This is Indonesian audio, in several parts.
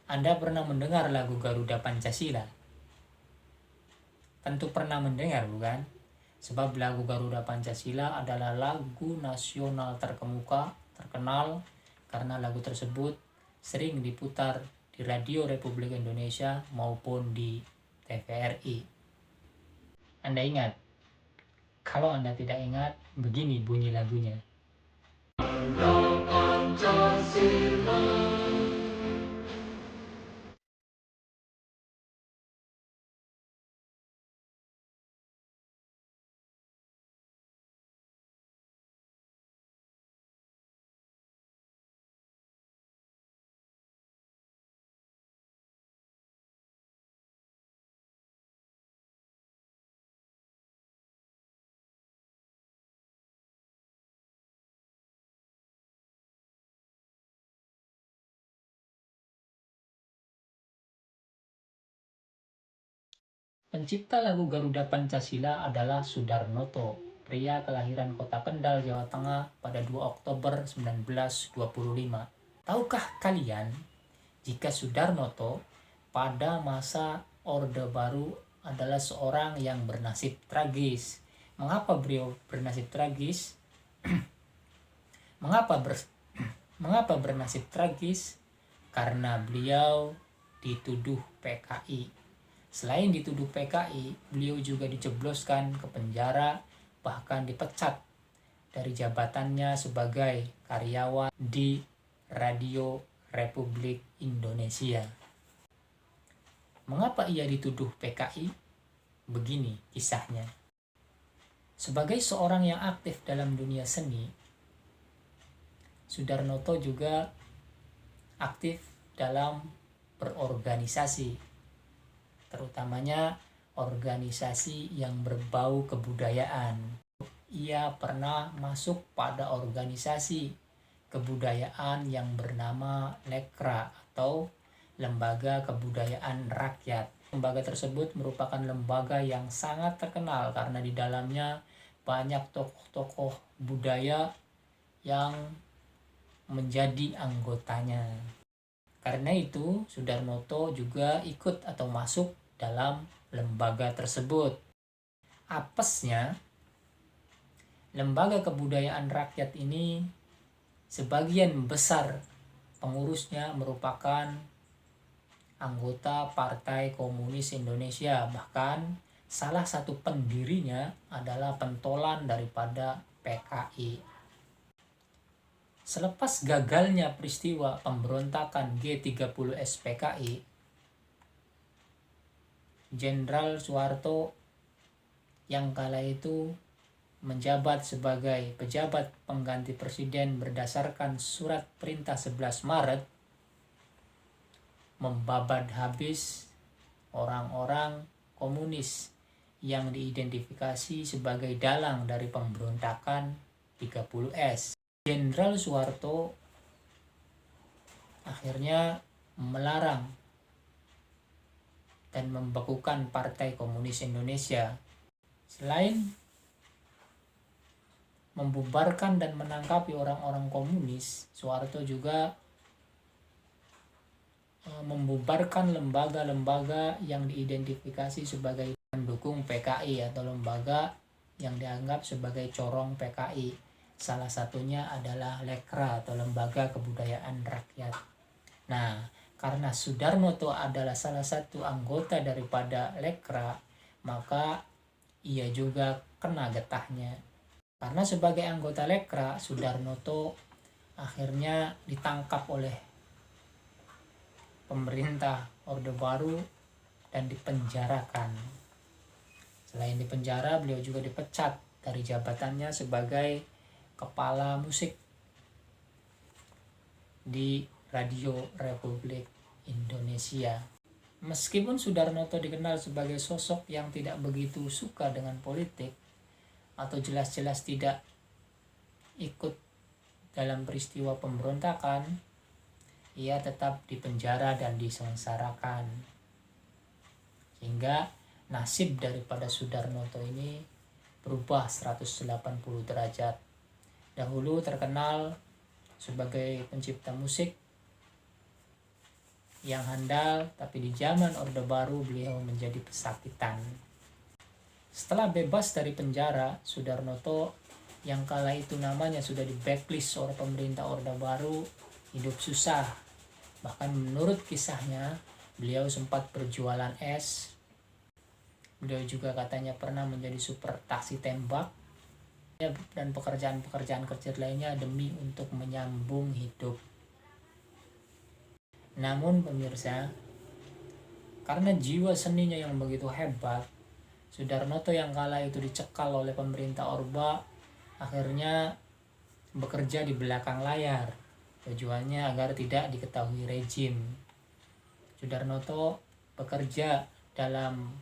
Anda pernah mendengar lagu Garuda Pancasila? Tentu pernah mendengar, bukan? Sebab lagu Garuda Pancasila adalah lagu nasional terkenal karena lagu tersebut sering diputar di Radio Republik Indonesia maupun di TVRI. Anda ingat? Kalau Anda tidak ingat, begini bunyi lagunya. Pancasila. Pencipta lagu Garuda Pancasila adalah Soedarnoto, pria kelahiran Kota Kendal, Jawa Tengah pada 2 Oktober 1925. Tahukah kalian jika Soedarnoto pada masa Orde Baru adalah seorang yang bernasib tragis? Mengapa beliau bernasib tragis? Mengapa bernasib tragis? Karena beliau dituduh PKI. Selain dituduh PKI, beliau juga dijebloskan ke penjara, bahkan dipecat dari jabatannya sebagai karyawan di Radio Republik Indonesia. Mengapa ia dituduh PKI? Begini kisahnya. Sebagai seorang yang aktif dalam dunia seni, Soedarnoto juga aktif dalam berorganisasi, terutamanya organisasi yang berbau kebudayaan. Ia pernah masuk pada organisasi kebudayaan yang bernama Lekra atau Lembaga Kebudayaan Rakyat. Lembaga tersebut merupakan lembaga yang sangat terkenal karena di dalamnya banyak tokoh-tokoh budaya yang menjadi anggotanya. Karena itu, Soedarnoto juga ikut atau masuk dalam lembaga tersebut. Apesnya, Lembaga Kebudayaan Rakyat ini sebagian besar pengurusnya merupakan anggota Partai Komunis Indonesia. Bahkan salah satu pendirinya adalah pentolan daripada PKI. Selepas gagalnya peristiwa pemberontakan G30S PKI, Jenderal Soeharto yang kala itu menjabat sebagai pejabat pengganti presiden berdasarkan surat perintah 11 Maret membabat habis orang-orang komunis yang diidentifikasi sebagai dalang dari pemberontakan 30S. Jenderal Soeharto akhirnya melarang dan membekukan Partai Komunis Indonesia. Selain membubarkan dan menangkapi orang-orang komunis, Soeharto juga membubarkan lembaga-lembaga yang diidentifikasi sebagai pendukung PKI atau lembaga yang dianggap sebagai corong PKI. Salah satunya adalah Lekra atau Lembaga Kebudayaan Rakyat. Nah, karena Soedarnoto adalah salah satu anggota daripada Lekra, maka ia juga kena getahnya. Karena sebagai anggota Lekra, Soedarnoto akhirnya ditangkap oleh pemerintah Orde Baru dan dipenjarakan. Selain dipenjara, beliau juga dipecat dari jabatannya sebagai kepala musik di Radio Republik Indonesia. Meskipun Soedarnoto dikenal sebagai sosok yang tidak begitu suka dengan politik atau jelas-jelas tidak ikut dalam peristiwa pemberontakan, ia tetap dipenjara dan disengsarakan. Sehingga nasib daripada Soedarnoto ini berubah 180 derajat. Dahulu terkenal sebagai pencipta musik yang handal, tapi di zaman Orde Baru beliau menjadi pesakitan. Setelah bebas dari penjara, Sudarnoto yang kala itu namanya sudah di blacklist oleh pemerintah Orde Baru hidup susah. Bahkan menurut kisahnya, beliau sempat berjualan es. Beliau juga katanya pernah menjadi super taksi tembak dan pekerjaan-pekerjaan kecil lainnya demi untuk menyambung hidup. Namun pemirsa, karena jiwa seninya yang begitu hebat, Sudarnoto yang kala itu dicekal oleh pemerintah Orba akhirnya bekerja di belakang layar. Tujuannya agar tidak diketahui rejim. Sudarnoto bekerja dalam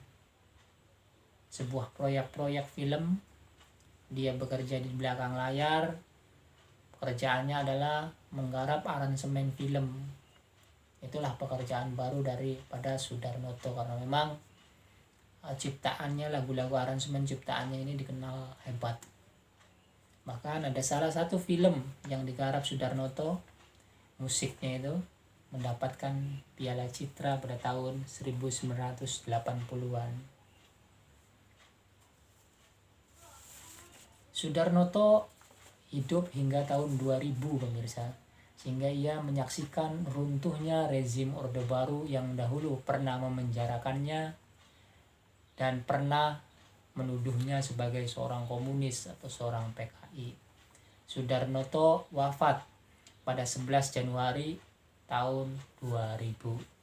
sebuah proyek-proyek film. Dia bekerja di belakang layar. Pekerjaannya adalah menggarap aransemen film. Itulah pekerjaan baru daripada Sudarnoto, karena memang ciptaannya, lagu-lagu aransemen ciptaannya ini dikenal hebat. Bahkan ada salah satu film yang digarap Sudarnoto, musiknya itu mendapatkan Piala Citra pada tahun 1980-an. Sudarnoto hidup hingga tahun 2000 pemirsa, sehingga ia menyaksikan runtuhnya rezim Orde Baru yang dahulu pernah memenjarakannya dan pernah menuduhnya sebagai seorang komunis atau seorang PKI. Sudarnoto wafat pada 11 Januari tahun 2000.